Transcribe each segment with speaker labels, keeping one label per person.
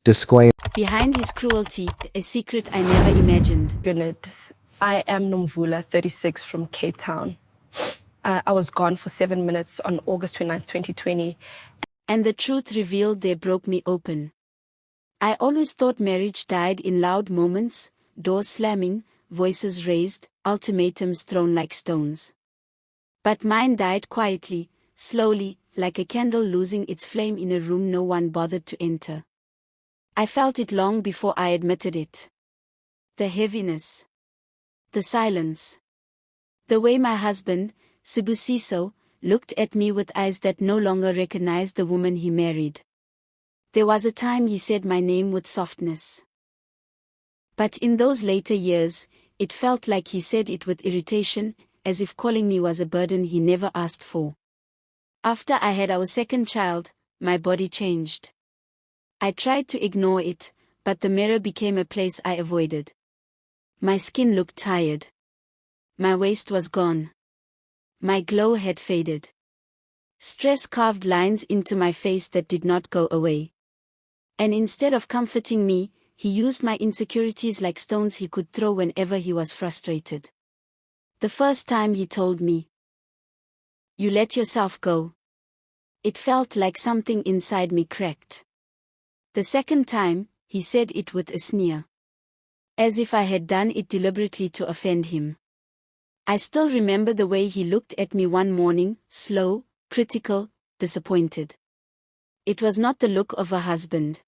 Speaker 1: Disclaimer.
Speaker 2: Behind his cruelty, a secret I never imagined.
Speaker 3: Goodness. I am Nomvula, 36, from Cape Town. I was gone for 7 minutes on August 29th, 2020.
Speaker 2: And the truth revealed there broke me open. I always thought marriage died in loud moments, doors slamming, voices raised, ultimatums thrown like stones. But mine died quietly, slowly, like a candle losing its flame in a room no one bothered to enter. I felt it long before I admitted it. The heaviness. The silence. The way my husband, Sibusiso, looked at me with eyes that no longer recognized the woman he married. There was a time he said my name with softness. But in those later years, it felt like he said it with irritation, as if calling me was a burden he never asked for. After I had our second child, my body changed. I tried to ignore it, but the mirror became a place I avoided. My skin looked tired. My waist was gone. My glow had faded. Stress carved lines into my face that did not go away. And instead of comforting me, he used my insecurities like stones he could throw whenever he was frustrated. The first time he told me, "You let yourself go," it felt like something inside me cracked. The second time, he said it with a sneer. As if I had done it deliberately to offend him. I still remember the way he looked at me one morning, slow, critical, disappointed. It was not the look of a husband.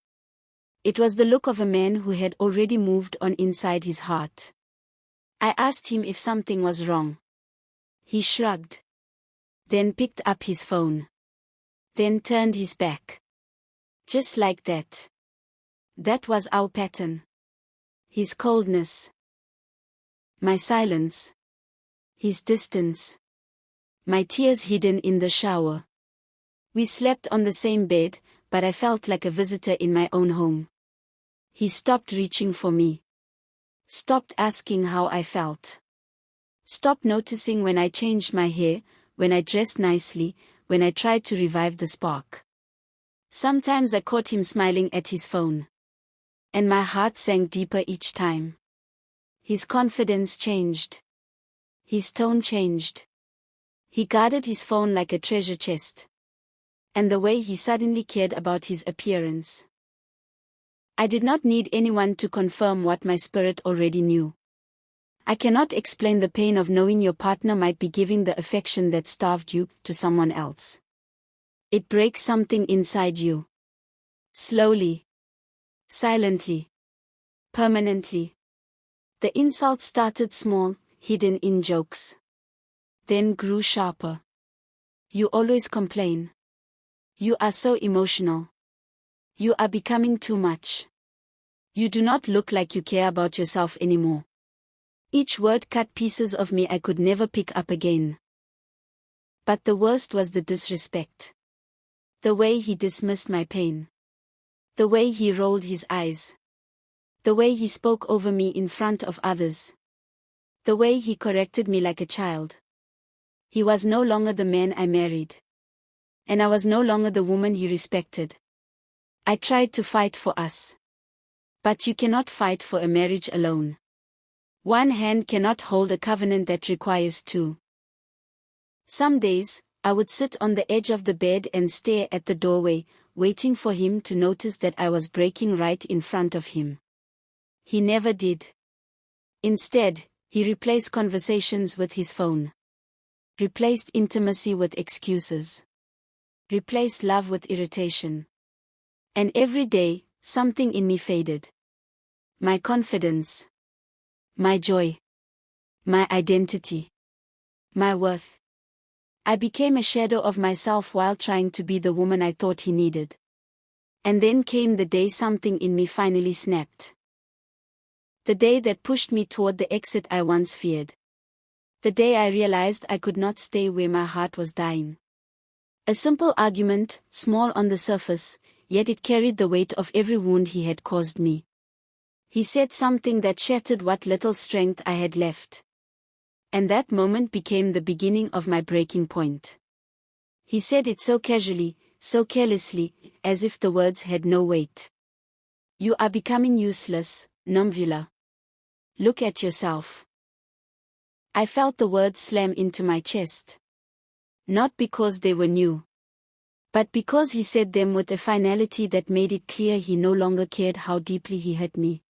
Speaker 2: It was the look of a man who had already moved on inside his heart. I asked him if something was wrong. He shrugged. Then picked up his phone. Then turned his back. Just like that. That was our pattern. His coldness. My silence. His distance. My tears hidden in the shower. We slept on the same bed, but I felt like a visitor in my own home. He stopped reaching for me. Stopped asking how I felt. Stopped noticing when I changed my hair, when I dressed nicely, when I tried to revive the spark. Sometimes I caught him smiling at his phone. And my heart sank deeper each time. His confidence changed. His tone changed. He guarded his phone like a treasure chest. And the way he suddenly cared about his appearance. I did not need anyone to confirm what my spirit already knew. I cannot explain the pain of knowing your partner might be giving the affection that starved you to someone else. It breaks something inside you. Slowly. Silently. Permanently. The insult started small, hidden in jokes. Then grew sharper. You always complain. You are so emotional. You are becoming too much. You do not look like you care about yourself anymore. Each word cut pieces of me I could never pick up again. But the worst was the disrespect. The way he dismissed my pain. The way he rolled his eyes. The way he spoke over me in front of others. The way he corrected me like a child. He was no longer the man I married. And I was no longer the woman he respected. I tried to fight for us. But you cannot fight for a marriage alone. One hand cannot hold a covenant that requires two. Some days, I would sit on the edge of the bed and stare at the doorway, waiting for him to notice that I was breaking right in front of him. He never did. Instead, he replaced conversations with his phone. Replaced intimacy with excuses. Replaced love with irritation. And every day, something in me faded. My confidence. My joy. My identity. My worth. I became a shadow of myself while trying to be the woman I thought he needed. And then came the day something in me finally snapped. The day that pushed me toward the exit I once feared. The day I realized I could not stay where my heart was dying. A simple argument, small on the surface, yet it carried the weight of every wound he had caused me. He said something that shattered what little strength I had left. And that moment became the beginning of my breaking point. He said it so casually, so carelessly, as if the words had no weight. You are becoming useless, Nomvula. Look at yourself. I felt the words slam into my chest. Not because they were new, but because he said them with a finality that made it clear he no longer cared how deeply he hurt me.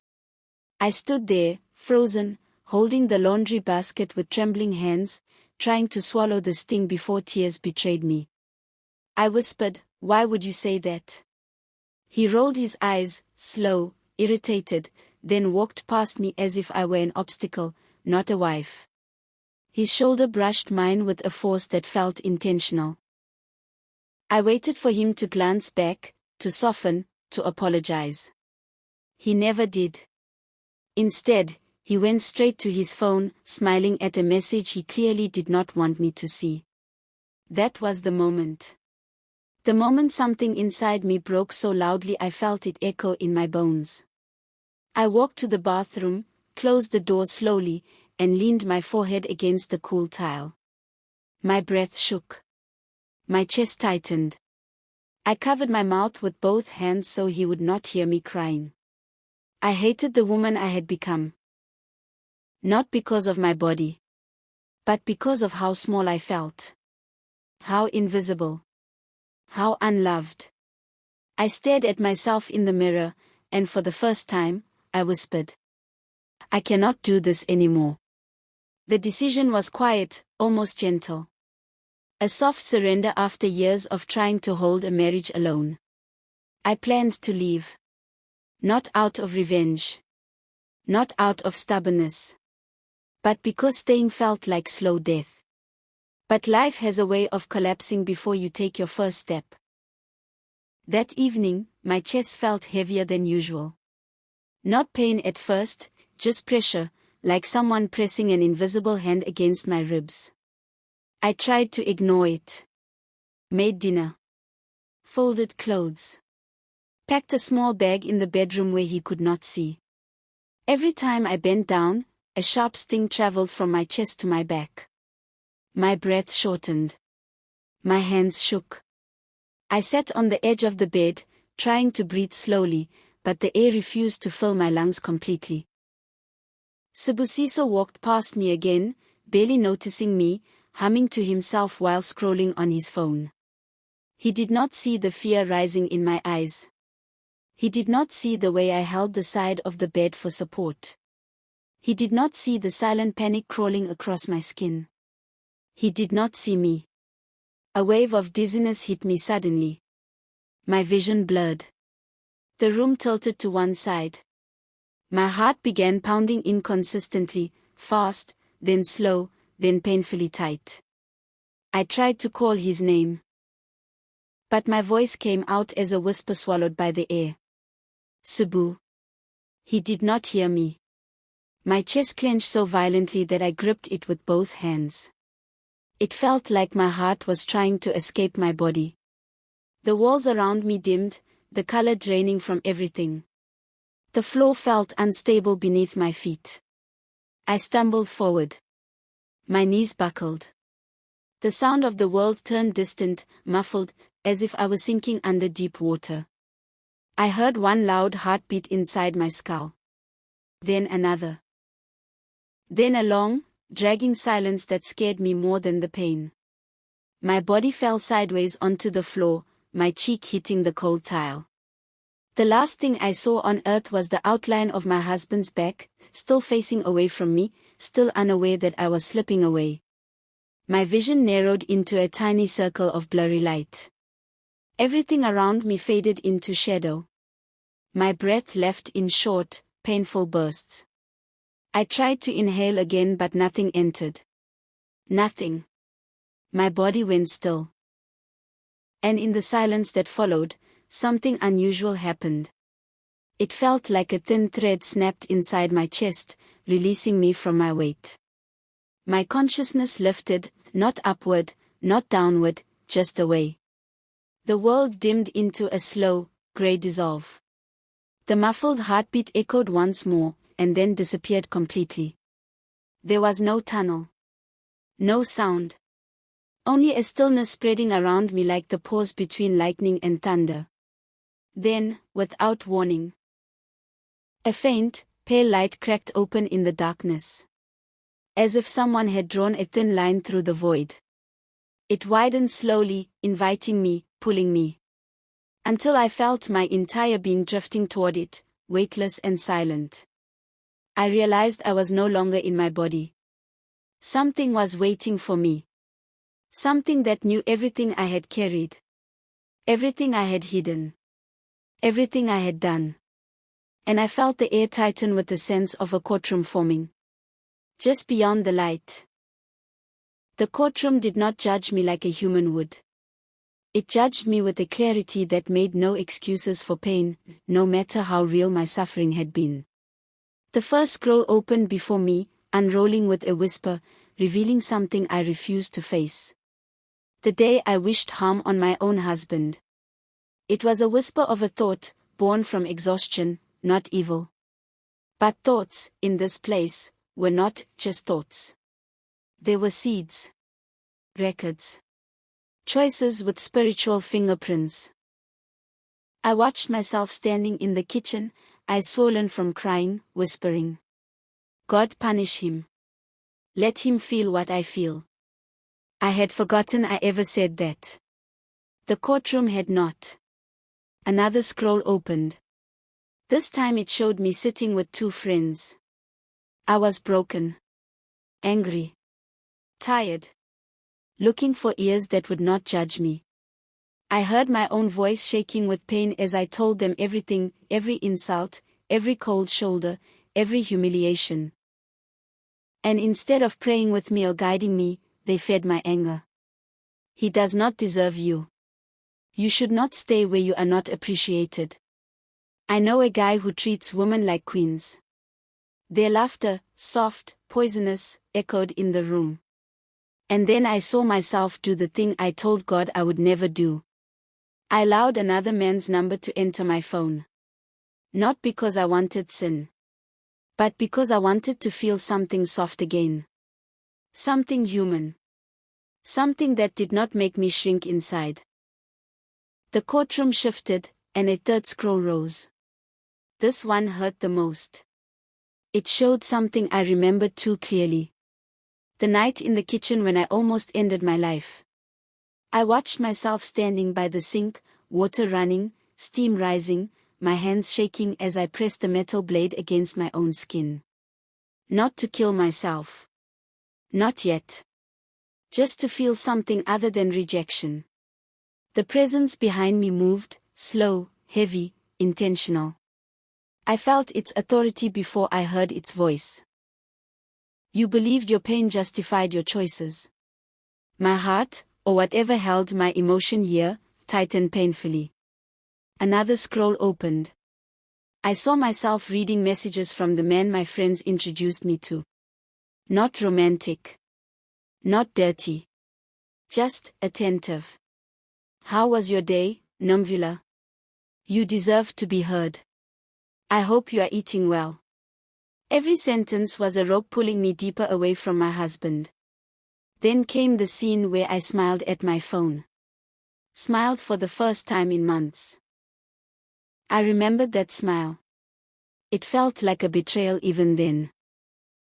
Speaker 2: I stood there, frozen, holding the laundry basket with trembling hands, trying to swallow the sting before tears betrayed me. I whispered, "Why would you say that?" He rolled his eyes, slow, irritated, then walked past me as if I were an obstacle, not a wife. His shoulder brushed mine with a force that felt intentional. I waited for him to glance back, to soften, to apologize. He never did. Instead, he went straight to his phone, smiling at a message he clearly did not want me to see. That was the moment. The moment something inside me broke so loudly I felt it echo in my bones. I walked to the bathroom, closed the door slowly, and leaned my forehead against the cool tile. My breath shook. My chest tightened. I covered my mouth with both hands so he would not hear me crying. I hated the woman I had become. Not because of my body, but because of how small I felt. How invisible. How unloved. I stared at myself in the mirror, and for the first time, I whispered, "I cannot do this anymore." The decision was quiet, almost gentle. A soft surrender after years of trying to hold a marriage alone. I planned to leave. Not out of revenge. Not out of stubbornness. But because staying felt like slow death. But life has a way of collapsing before you take your first step. That evening, my chest felt heavier than usual. Not pain at first, just pressure, like someone pressing an invisible hand against my ribs. I tried to ignore it. Made dinner. Folded clothes. Packed a small bag in the bedroom where he could not see. Every time I bent down, a sharp sting traveled from my chest to my back. My breath shortened. My hands shook. I sat on the edge of the bed, trying to breathe slowly, but the air refused to fill my lungs completely. Sibusiso walked past me again, barely noticing me, humming to himself while scrolling on his phone. He did not see the fear rising in my eyes. He did not see the way I held the side of the bed for support. He did not see the silent panic crawling across my skin. He did not see me. A wave of dizziness hit me suddenly. My vision blurred. The room tilted to one side. My heart began pounding inconsistently, fast, then slow, then painfully tight. I tried to call his name. But my voice came out as a whisper swallowed by the air. Sibu. He did not hear me. My chest clenched so violently that I gripped it with both hands. It felt like my heart was trying to escape my body. The walls around me dimmed, the color draining from everything. The floor felt unstable beneath my feet. I stumbled forward. My knees buckled. The sound of the world turned distant, muffled, as if I was sinking under deep water. I heard one loud heartbeat inside my skull. Then another. Then a long, dragging silence that scared me more than the pain. My body fell sideways onto the floor, my cheek hitting the cold tile. The last thing I saw on earth was the outline of my husband's back, still facing away from me, still unaware that I was slipping away. My vision narrowed into a tiny circle of blurry light. Everything around me faded into shadow. My breath left in short, painful bursts. I tried to inhale again but nothing entered. Nothing. My body went still. And in the silence that followed, something unusual happened. It felt like a thin thread snapped inside my chest, releasing me from my weight. My consciousness lifted, not upward, not downward, just away. The world dimmed into a slow, gray dissolve. The muffled heartbeat echoed once more, and then disappeared completely. There was no tunnel. No sound. Only a stillness spreading around me like the pause between lightning and thunder. Then, without warning, A faint, pale light cracked open in the darkness. As if someone had drawn a thin line through the void. It widened slowly, inviting me, pulling me. Until I felt my entire being drifting toward it, weightless and silent. I realized I was no longer in my body. Something was waiting for me. Something that knew everything I had carried. Everything I had hidden. Everything I had done. And I felt the air tighten with the sense of a courtroom forming. Just beyond the light. The courtroom did not judge me like a human would. It judged me with a clarity that made no excuses for pain, no matter how real my suffering had been. The first scroll opened before me, unrolling with a whisper, revealing something I refused to face. The day I wished harm on my own husband. It was a whisper of a thought, born from exhaustion, not evil. But thoughts, in this place, were not just thoughts. They were seeds. Records. Choices with spiritual fingerprints. I watched myself standing in the kitchen, eyes swollen from crying, whispering. God punish him. Let him feel what I feel. I had forgotten I ever said that. The courtroom had not. Another scroll opened. This time it showed me sitting with two friends. I was broken. Angry. Tired. Looking for ears that would not judge me. I heard my own voice shaking with pain as I told them everything, every insult, every cold shoulder, every humiliation. And instead of praying with me or guiding me, they fed my anger. He does not deserve you. You should not stay where you are not appreciated. I know a guy who treats women like queens. Their laughter, soft, poisonous, echoed in the room. And then I saw myself do the thing I told God I would never do. I allowed another man's number to enter my phone. Not because I wanted sin. But because I wanted to feel something soft again. Something human. Something that did not make me shrink inside. The courtroom shifted, and a third scroll rose. This one hurt the most. It showed something I remembered too clearly. The night in the kitchen when I almost ended my life. I watched myself standing by the sink, water running, steam rising, my hands shaking as I pressed the metal blade against my own skin. Not to kill myself. Not yet. Just to feel something other than rejection. The presence behind me moved, slow, heavy, intentional. I felt its authority before I heard its voice. You believed your pain justified your choices. My heart, or whatever held my emotion here, tightened painfully. Another scroll opened. I saw myself reading messages from the man my friends introduced me to. Not romantic. Not dirty. Just attentive. How was your day, Nomvula? You deserve to be heard. I hope you are eating well. Every sentence was a rope pulling me deeper away from my husband. Then came the scene where I smiled at my phone. Smiled for the first time in months. I remembered that smile. It felt like a betrayal even then.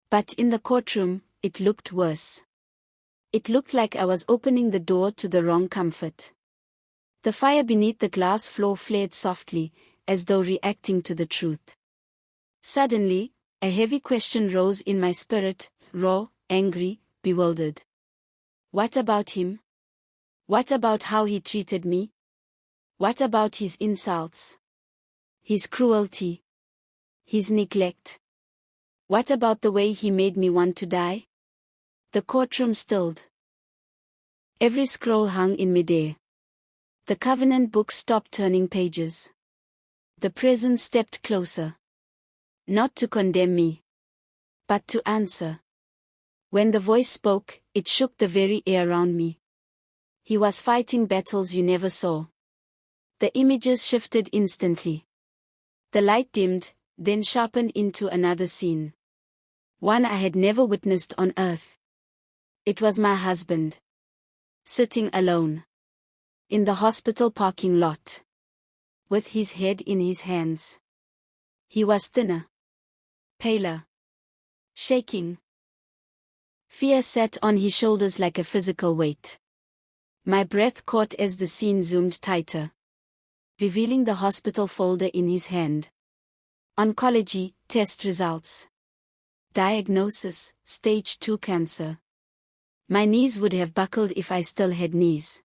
Speaker 2: But in the courtroom, it looked worse. It looked like I was opening the door to the wrong comfort. The fire beneath the glass floor flared softly, as though reacting to the truth. Suddenly, a heavy question rose in my spirit, raw, angry, bewildered. What about him? What about how he treated me? What about his insults? His cruelty? His neglect? What about the way he made me want to die? The courtroom stilled. Every scroll hung in midair. The covenant book stopped turning pages. The presence stepped closer. Not to condemn me, but to answer. When the voice spoke, it shook the very air around me. He was fighting battles you never saw. The images shifted instantly. The light dimmed, then sharpened into another scene. One I had never witnessed on earth. It was my husband. Sitting alone. In the hospital parking lot. With his head in his hands. He was thinner. paler. Shaking. Fear sat on his shoulders like a physical weight. My breath caught as the scene zoomed tighter, revealing the hospital folder in his hand. Oncology, test results. Diagnosis, stage 2 cancer. My knees would have buckled if I still had knees.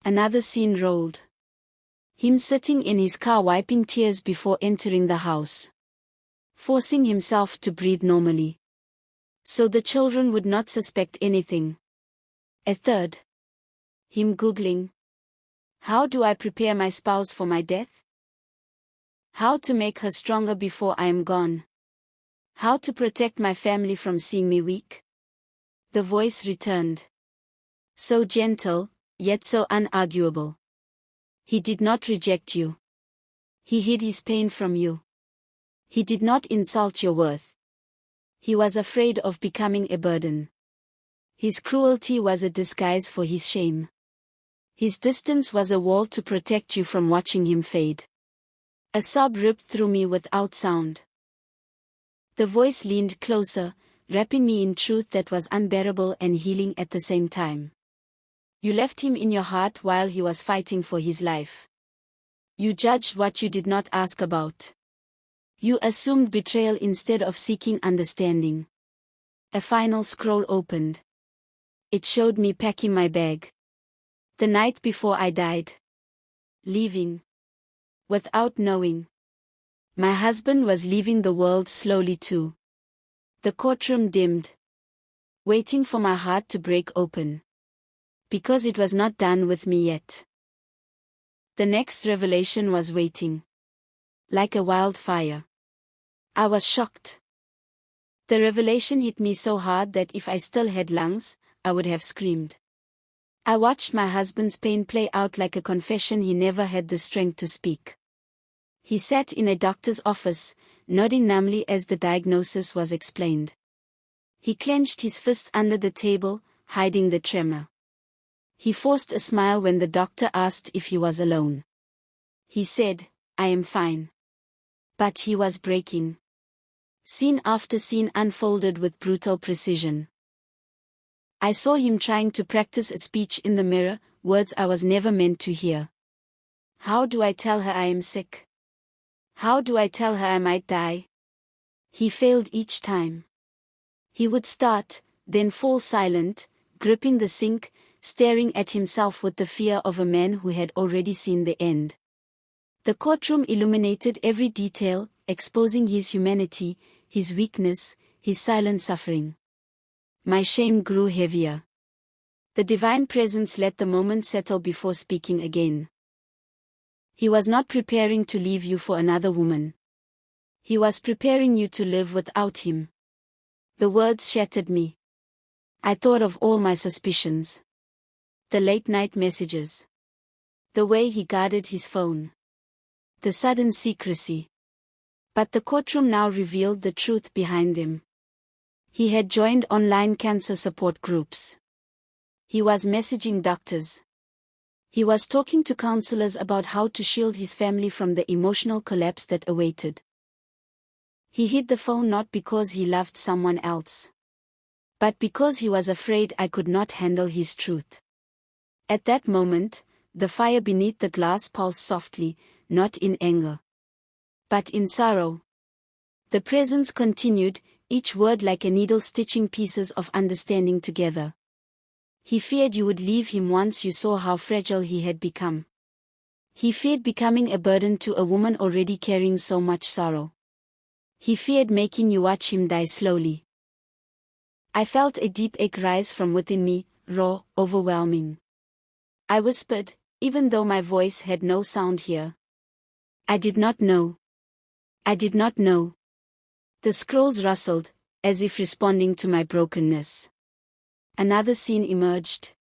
Speaker 2: Another scene rolled. Him sitting in his car wiping tears before entering the house, forcing himself to breathe normally, so the children would not suspect anything. A third. Him googling. How do I prepare my spouse for my death? How to make her stronger before I am gone? How to protect my family from seeing me weak? The voice returned. So gentle, yet so unarguable. He did not reject you. He hid his pain from you. He did not insult your worth. He was afraid of becoming a burden. His cruelty was a disguise for his shame. His distance was a wall to protect you from watching him fade. A sob ripped through me without sound. The voice leaned closer, wrapping me in truth that was unbearable and healing at the same time. You left him in your heart while he was fighting for his life. You judged what you did not ask about. You assumed betrayal instead of seeking understanding. A final scroll opened. It showed me packing my bag. The night before I died. Leaving. Without knowing. My husband was leaving the world slowly too. The courtroom dimmed. Waiting for my heart to break open. Because it was not done with me yet. The next revelation was waiting. Like a wildfire. I was shocked. The revelation hit me so hard that if I still had lungs, I would have screamed. I watched my husband's pain play out like a confession he never had the strength to speak. He sat in a doctor's office, nodding numbly as the diagnosis was explained. He clenched his fist under the table, hiding the tremor. He forced a smile when the doctor asked if he was alone. He said, "I am fine." But he was breaking. Scene after scene unfolded with brutal precision. I saw him trying to practice a speech in the mirror, words I was never meant to hear. How do I tell her I am sick? How do I tell her I might die? He failed each time. He would start, then fall silent, gripping the sink, staring at himself with the fear of a man who had already seen the end. The courtroom illuminated every detail, exposing his humanity, his weakness, his silent suffering. My shame grew heavier. The divine presence let the moment settle before speaking again. He was not preparing to leave you for another woman. He was preparing you to live without him. The words shattered me. I thought of all my suspicions. The late-night messages. The way he guarded his phone. The sudden secrecy. But the courtroom now revealed the truth behind them. He had joined online cancer support groups. He was messaging doctors. He was talking to counselors about how to shield his family from the emotional collapse that awaited. He hid the phone not because he loved someone else, but because he was afraid I could not handle his truth. At that moment, the fire beneath the glass pulsed softly, not in anger, but in sorrow. The presence continued, each word like a needle stitching pieces of understanding together. He feared you would leave him once you saw how fragile he had become. He feared becoming a burden to a woman already carrying so much sorrow. He feared making you watch him die slowly. I felt a deep ache rise from within me, raw, overwhelming. I whispered, even though my voice had no sound here. I did not know. I did not know. The scrolls rustled, as if responding to my brokenness. Another scene emerged.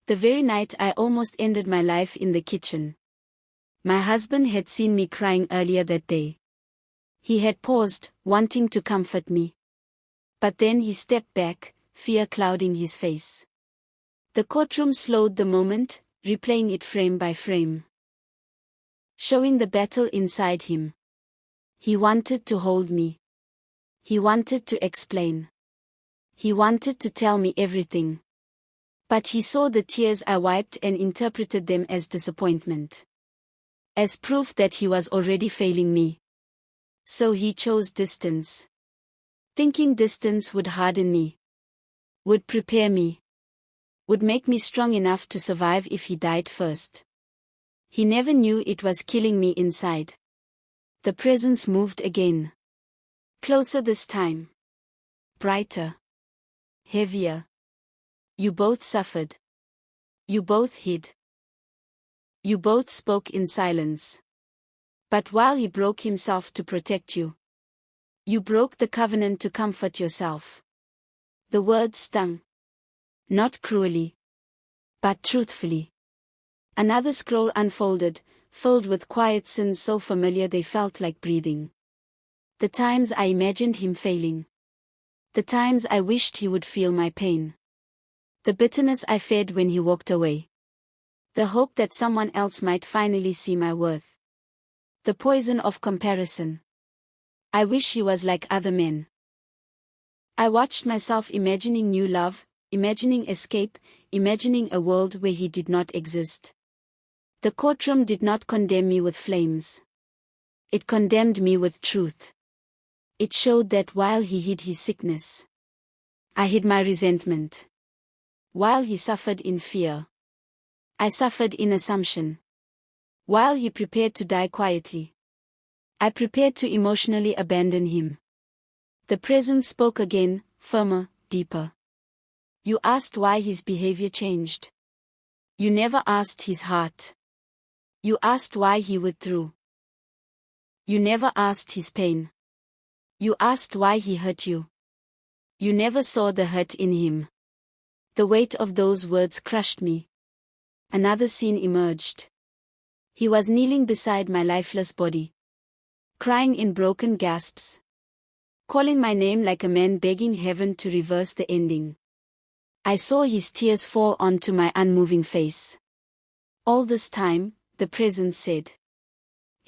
Speaker 2: The very night I almost ended my life in the kitchen. My husband had seen me crying earlier that day. He had paused, wanting to comfort me. But then he stepped back, fear clouding his face. The courtroom slowed the moment, replaying it frame by frame, showing the battle inside him. He wanted to hold me. He wanted to explain. He wanted to tell me everything. But he saw the tears I wiped and interpreted them as disappointment. As proof that he was already failing me. So he chose distance. Thinking distance would harden me. Would prepare me. Would make me strong enough to survive if he died first. He never knew it was killing me inside. The presence moved again. Closer this time. Brighter. Heavier. You both suffered. You both hid. You both spoke in silence. But while he broke himself to protect you, you broke the covenant to comfort yourself. The words stung. Not cruelly, but truthfully. Another scroll unfolded, filled with quiet sins so familiar they felt like breathing. The times I imagined him failing. The times I wished he would feel my pain. The bitterness I fed when he walked away. The hope that someone else might finally see my worth. The poison of comparison. I wish he was like other men. I watched myself imagining new love, imagining escape, imagining a world where he did not exist. The courtroom did not condemn me with flames. It condemned me with truth. It showed that while he hid his sickness, I hid my resentment. While he suffered in fear, I suffered in assumption. While he prepared to die quietly, I prepared to emotionally abandon him. The presence spoke again, firmer, deeper. You asked why his behavior changed. You never asked his heart. You asked why he withdrew. You never asked his pain. You asked why he hurt you. You never saw the hurt in him. The weight of those words crushed me. Another scene emerged. He was kneeling beside my lifeless body, crying in broken gasps, calling my name like a man begging heaven to reverse the ending. I saw his tears fall onto my unmoving face. All this time, the presence said,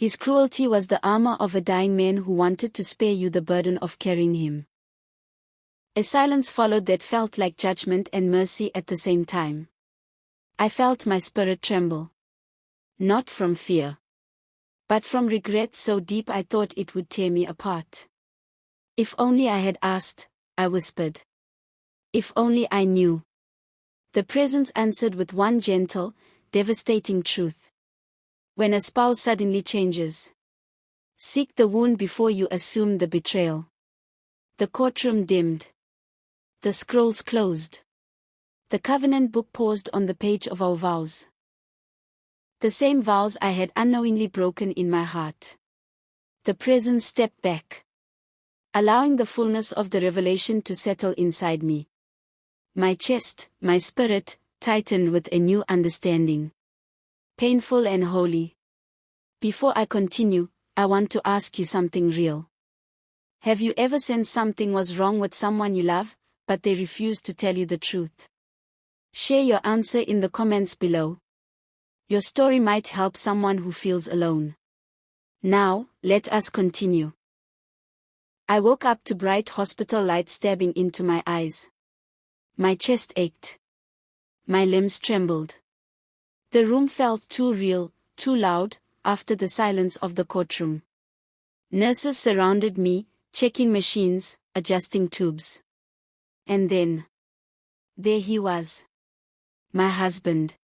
Speaker 2: his cruelty was the armor of a dying man who wanted to spare you the burden of carrying him. A silence followed that felt like judgment and mercy at the same time. I felt my spirit tremble. Not from fear, but from regret so deep I thought it would tear me apart. If only I had asked, I whispered. If only I knew. The presence answered with one gentle, devastating truth. When a spouse suddenly changes, seek the wound before you assume the betrayal. The courtroom dimmed. The scrolls closed. The covenant book paused on the page of our vows. The same vows I had unknowingly broken in my heart. The presence stepped back, allowing the fullness of the revelation to settle inside me. My chest, my spirit, tightened with a new understanding. Painful and holy. Before I continue, I want to ask you something real. Have you ever sensed something was wrong with someone you love, but they refused to tell you the truth? Share your answer in the comments below. Your story might help someone who feels alone. Now, let us continue. I woke up to bright hospital light stabbing into my eyes. My chest ached. My limbs trembled. The room felt too real, too loud, after the silence of the courtroom. Nurses surrounded me, checking machines, adjusting tubes. And then, there he was. My husband.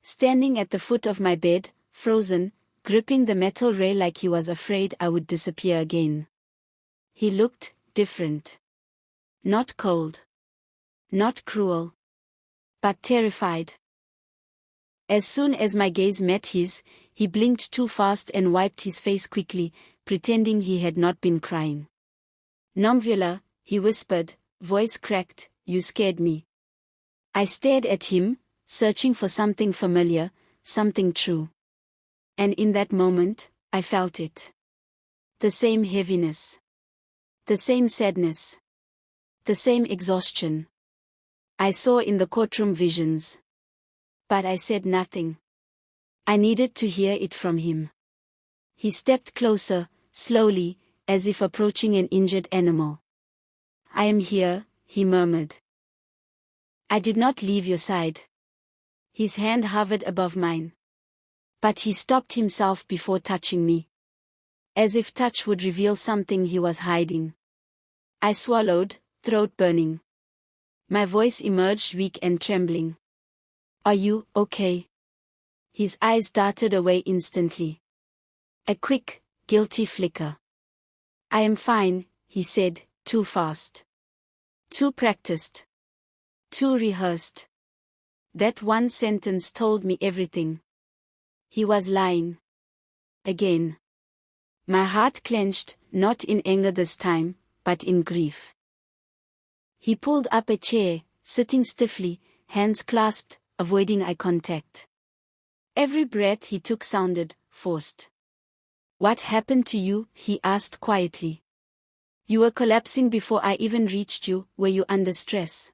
Speaker 2: Standing at the foot of my bed, frozen, gripping the metal rail like he was afraid I would disappear again. He looked different. Not cold. Not cruel. But terrified. As soon as my gaze met his, he blinked too fast and wiped his face quickly, pretending he had not been crying. "Nomvula," he whispered, voice cracked, "you scared me." I stared at him, searching for something familiar, something true. And in that moment, I felt it. The same heaviness. The same sadness. The same exhaustion. I saw in the courtroom visions. But I said nothing. I needed to hear it from him. He stepped closer, slowly, as if approaching an injured animal. I am here, he murmured. I did not leave your side. His hand hovered above mine. But he stopped himself before touching me. As if touch would reveal something he was hiding. I swallowed, throat burning. My voice emerged weak and trembling. Are you okay? His eyes darted away instantly. A quick, guilty flicker. I am fine, he said, too fast. Too practiced. Too rehearsed. That one sentence told me everything. He was lying. Again. My heart clenched, not in anger this time, but in grief. He pulled up a chair, sitting stiffly, hands clasped, avoiding eye contact. Every breath he took sounded forced. What happened to you? He asked quietly. You were collapsing before I even reached you. Were you under stress?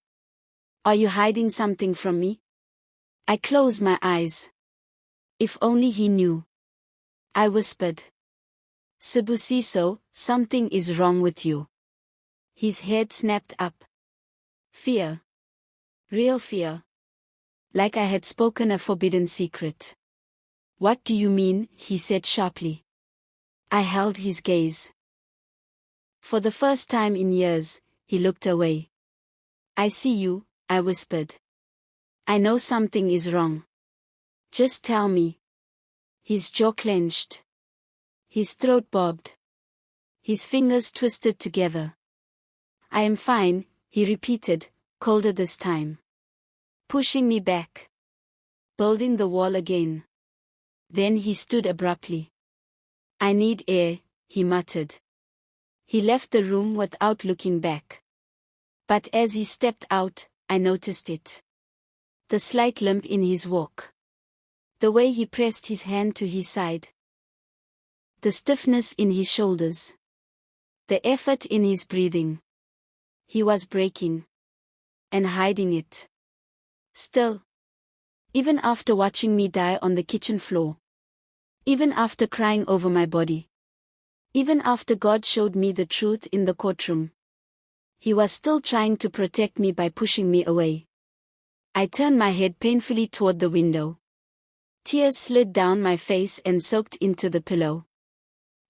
Speaker 2: Are you hiding something from me? I closed my eyes. If only he knew. I whispered. Sibusiso, something is wrong with you. His head snapped up. Fear. Real fear. Like I had spoken a forbidden secret. What do you mean? He said sharply. I held his gaze. For the first time in years, he looked away. I see you, I whispered. I know something is wrong. Just tell me. His jaw clenched. His throat bobbed. His fingers twisted together. I am fine, he repeated, colder this time. Pushing me back. Building the wall again. Then he stood abruptly. I need air, he muttered. He left the room without looking back. But as he stepped out, I noticed it. The slight limp in his walk. The way he pressed his hand to his side. The stiffness in his shoulders. The effort in his breathing. He was breaking. And hiding it. Still. Even after watching me die on the kitchen floor. Even after crying over my body. Even after God showed me the truth in the courtroom. He was still trying to protect me by pushing me away. I turned my head painfully toward the window. Tears slid down my face and soaked into the pillow.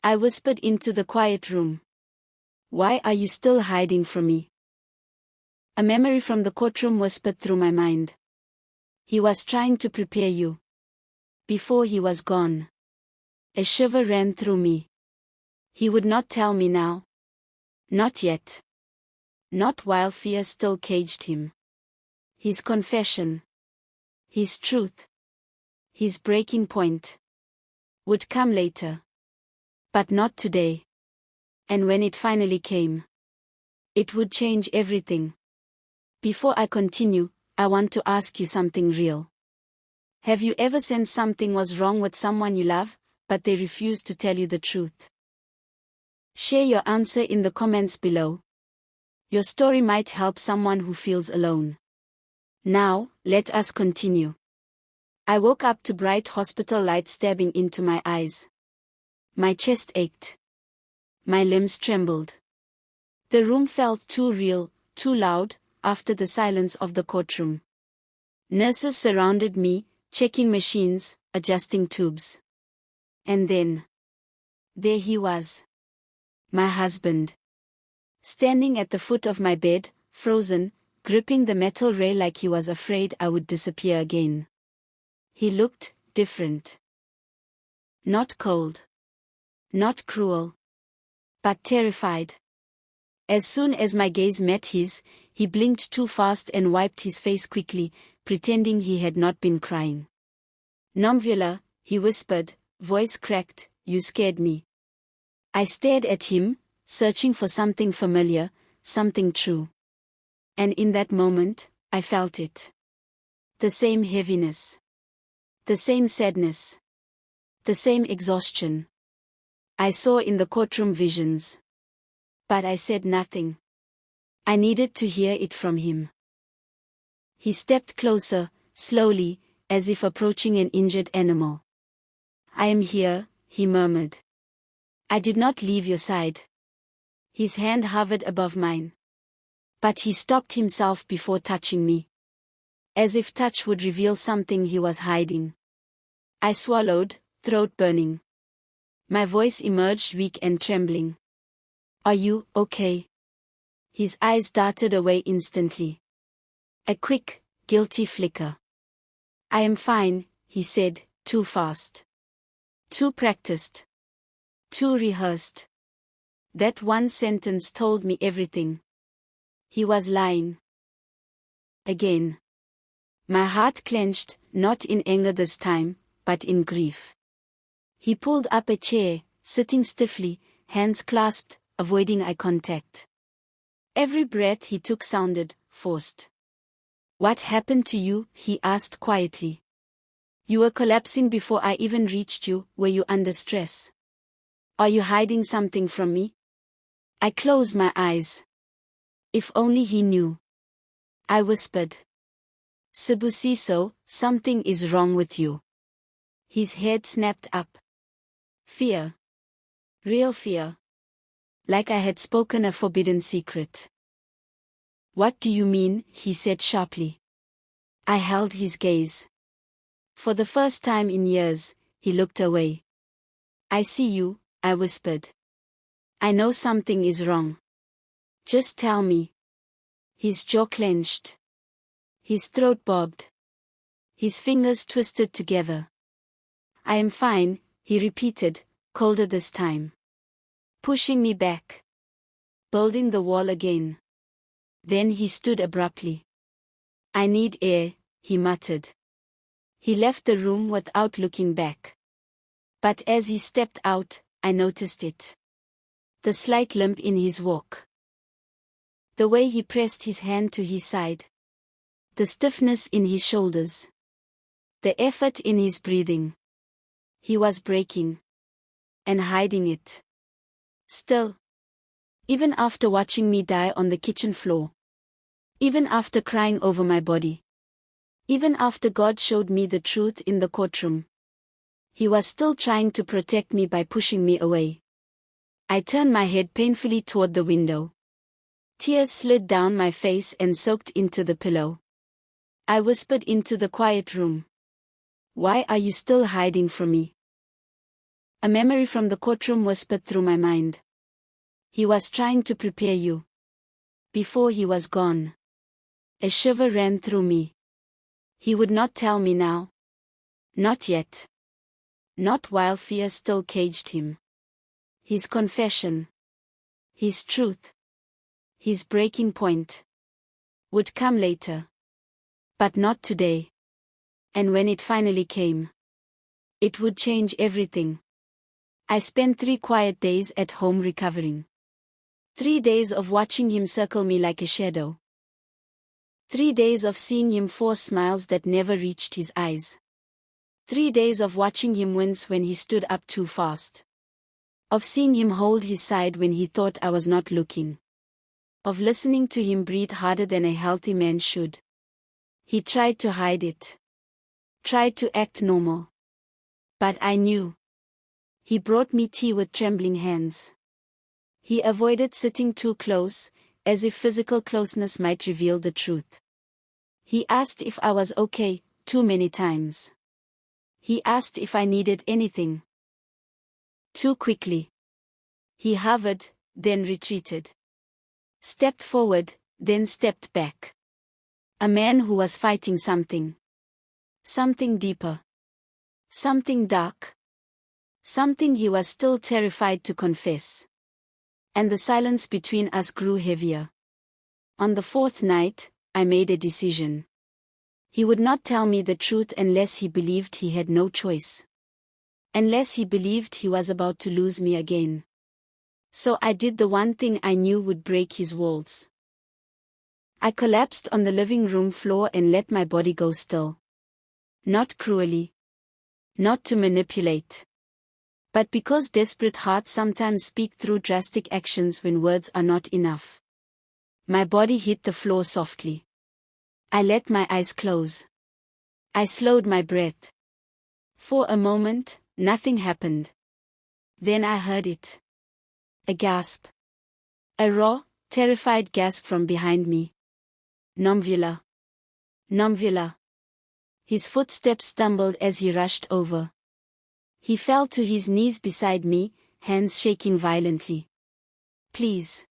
Speaker 2: I whispered into the quiet room. Why are you still hiding from me? A memory from the courtroom whispered through my mind. He was trying to prepare you. Before he was gone. A shiver ran through me. He would not tell me now. Not yet. Not while fear still caged him. His confession. His truth. His breaking point. Would come later. But not today. And when it finally came. It would change everything. Before I continue, I want to ask you something real. Have you ever sensed something was wrong with someone you love, but they refused to tell you the truth? Share your answer in the comments below. Your story might help someone who feels alone. Now, let us continue. I woke up to bright hospital light stabbing into my eyes. My chest ached. My limbs trembled. The room felt too real, too loud, after the silence of the courtroom. Nurses surrounded me, checking machines, adjusting tubes. And then. There he was. My husband. Standing at the foot of my bed, frozen, gripping the metal rail like he was afraid I would disappear again. He looked different. Not cold. Not cruel. But terrified. As soon as my gaze met his, he blinked too fast and wiped his face quickly, pretending he had not been crying. Nomvula, he whispered, voice cracked, you scared me. I stared at him, searching for something familiar, something true. And in that moment, I felt it. The same heaviness. The same sadness. The same exhaustion. I saw in the courtroom visions. But I said nothing. I needed to hear it from him. He stepped closer, slowly, as if approaching an injured animal. I am here, he murmured. I did not leave your side. His hand hovered above mine. But he stopped himself before touching me. As if touch would reveal something he was hiding. I swallowed, throat burning. My voice emerged weak and trembling. Are you okay? His eyes darted away instantly. A quick, guilty flicker. I am fine, he said, too fast. Too practiced. Too rehearsed. That one sentence told me everything. He was lying. Again. My heart clenched, not in anger this time, but in grief. He pulled up a chair, sitting stiffly, hands clasped, avoiding eye contact. Every breath he took sounded forced. What happened to you? He asked quietly. You were collapsing before I even reached you. Were you under stress? Are you hiding something from me? I closed my eyes. If only he knew. I whispered. Sibusiso, something is wrong with you. His head snapped up. Fear. Real fear. Like I had spoken a forbidden secret. What do you mean? He said sharply. I held his gaze. For the first time in years, he looked away. I see you, I whispered. I know something is wrong. Just tell me. His jaw clenched. His throat bobbed. His fingers twisted together. I am fine, he repeated, colder this time. Pushing me back. Building the wall again. Then he stood abruptly. I need air, he muttered. He left the room without looking back. But as he stepped out, I noticed it. The slight limp in his walk. The way he pressed his hand to his side. The stiffness in his shoulders. The effort in his breathing. He was breaking. And hiding it. Still. Even after watching me die on the kitchen floor. Even after crying over my body. Even after God showed me the truth in the courtroom. He was still trying to protect me by pushing me away. I turned my head painfully toward the window. Tears slid down my face and soaked into the pillow. I whispered into the quiet room. Why are you still hiding from me? A memory from the courtroom whispered through my mind. He was trying to prepare you. Before he was gone. A shiver ran through me. He would not tell me now. Not yet. Not while fear still caged him. His confession. His truth. His breaking point. Would come later. But not today. And when it finally came. It would change everything. I spent 3 quiet days at home recovering. 3 days of watching him circle me like a shadow. 3 days of seeing him force smiles that never reached his eyes. 3 days of watching him wince when he stood up too fast. Of seeing him hold his side when he thought I was not looking. Of listening to him breathe harder than a healthy man should. He tried to hide it. Tried to act normal. But I knew. He brought me tea with trembling hands. He avoided sitting too close, as if physical closeness might reveal the truth. He asked if I was okay, too many times. He asked if I needed anything. Too quickly. He hovered, then retreated. Stepped forward, then stepped back. A man who was fighting something. Something deeper. Something dark. Something he was still terrified to confess. And the silence between us grew heavier. On the 4th night, I made a decision. He would not tell me the truth unless he believed he had no choice. Unless he believed he was about to lose me again. So I did the one thing I knew would break his walls. I collapsed on the living room floor and let my body go still. Not cruelly. Not to manipulate. But because desperate hearts sometimes speak through drastic actions when words are not enough. My body hit the floor softly. I let my eyes close. I slowed my breath. For a moment, nothing happened. Then I heard it. A gasp. A raw, terrified gasp from behind me. Nomvula. Nomvula. His footsteps stumbled as he rushed over. He fell to his knees beside me, hands shaking violently. Please.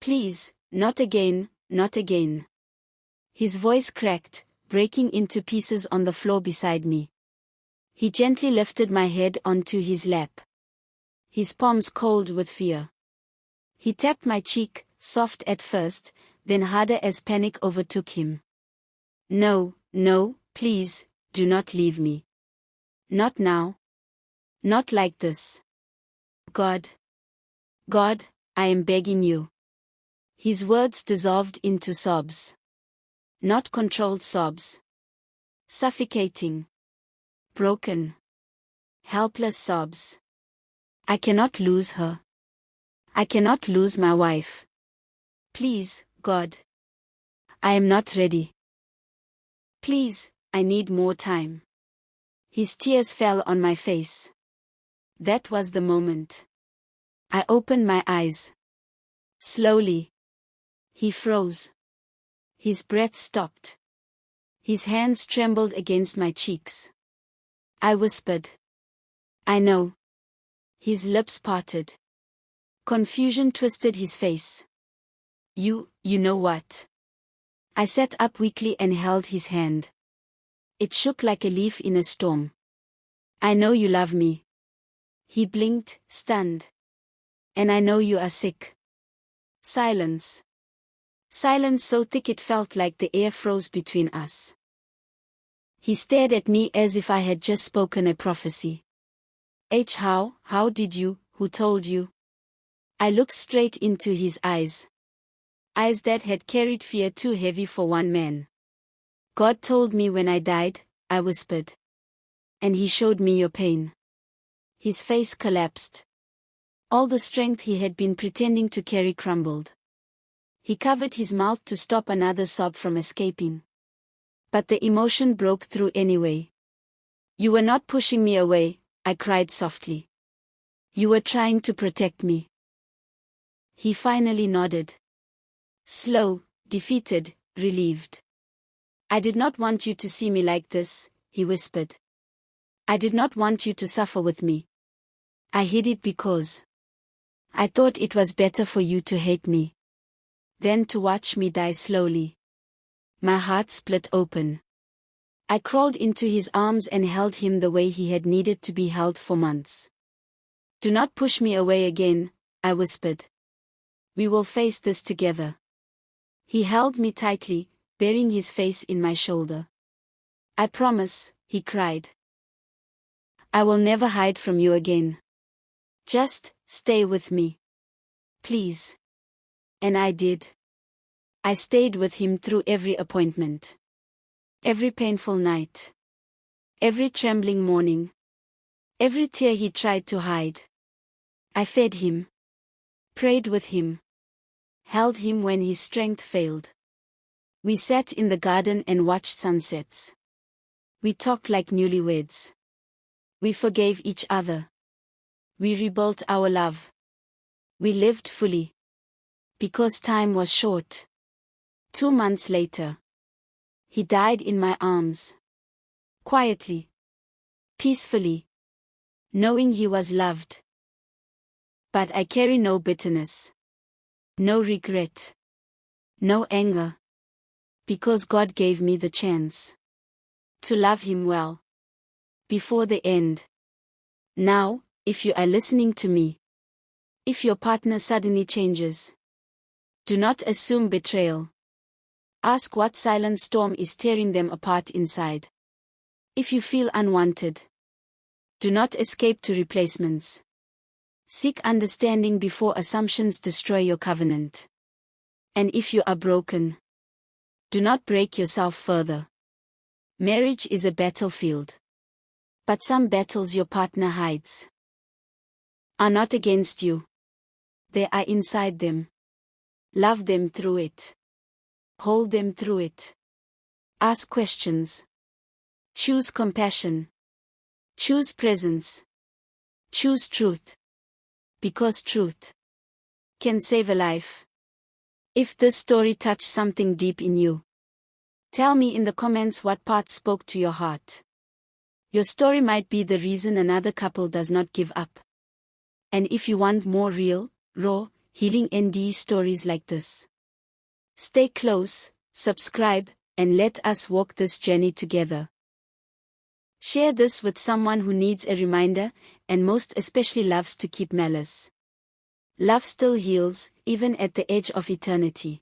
Speaker 2: Please, not again, not again. His voice cracked, breaking into pieces on the floor beside me. He gently lifted my head onto his lap. His palms cold with fear. He tapped my cheek, soft at first, then harder as panic overtook him. No, no, please, do not leave me. Not now. Not like this. God. God, I am begging you. His words dissolved into sobs. Not controlled sobs. Suffocating. Broken. Helpless sobs. I cannot lose her. I cannot lose my wife. Please, God. I am not ready. Please, I need more time. His tears fell on my face. That was the moment. I opened my eyes. Slowly. He froze. His breath stopped. His hands trembled against my cheeks. I whispered. I know. His lips parted. Confusion twisted his face. You know what? I sat up weakly and held his hand. It shook like a leaf in a storm. I know you love me. He blinked, stunned. And I know you are sick. Silence. Silence so thick it felt like the air froze between us. He stared at me as if I had just spoken a prophecy. How did you, who told you? I looked straight into his eyes. Eyes that had carried fear too heavy for one man. God told me when I died, I whispered. And he showed me your pain. His face collapsed. All the strength he had been pretending to carry crumbled. He covered his mouth to stop another sob from escaping. But the emotion broke through anyway. You were not pushing me away, I cried softly. You were trying to protect me. He finally nodded. Slow, defeated, relieved. I did not want you to see me like this, he whispered. I did not want you to suffer with me. I hid it because I thought it was better for you to hate me than to watch me die slowly. My heart split open. I crawled into his arms and held him the way he had needed to be held for months. Do not push me away again, I whispered. We will face this together. He held me tightly, burying his face in my shoulder. I promise, he cried. I will never hide from you again. Just stay with me. Please. And I did. I stayed with him through every appointment. Every painful night. Every trembling morning. Every tear he tried to hide. I fed him. Prayed with him. Held him when his strength failed. We sat in the garden and watched sunsets. We talked like newlyweds. We forgave each other. We rebuilt our love. We lived fully. Because time was short. 2 months later. He died in my arms. Quietly. Peacefully. Knowing he was loved. But I carry no bitterness. No regret. No anger. Because God gave me the chance to love him well. Before the end. Now, if you are listening to me. If your partner suddenly changes. Do not assume betrayal. Ask what silent storm is tearing them apart inside. If you feel unwanted. Do not escape to replacements. Seek understanding before assumptions destroy your covenant. And if you are broken. Do not break yourself further. Marriage is a battlefield. But some battles your partner hides are not against you. They are inside them. Love them through it. Hold them through it. Ask questions. Choose compassion. Choose presence. Choose truth. Because truth can save a life. If this story touched something deep in you, tell me in the comments what part spoke to your heart. Your story might be the reason another couple does not give up. And if you want more real, raw, healing NDE stories like this, stay close, subscribe, and let us walk this journey together. Share this with someone who needs a reminder, and most especially loves to keep malice. Love still heals, even at the edge of eternity.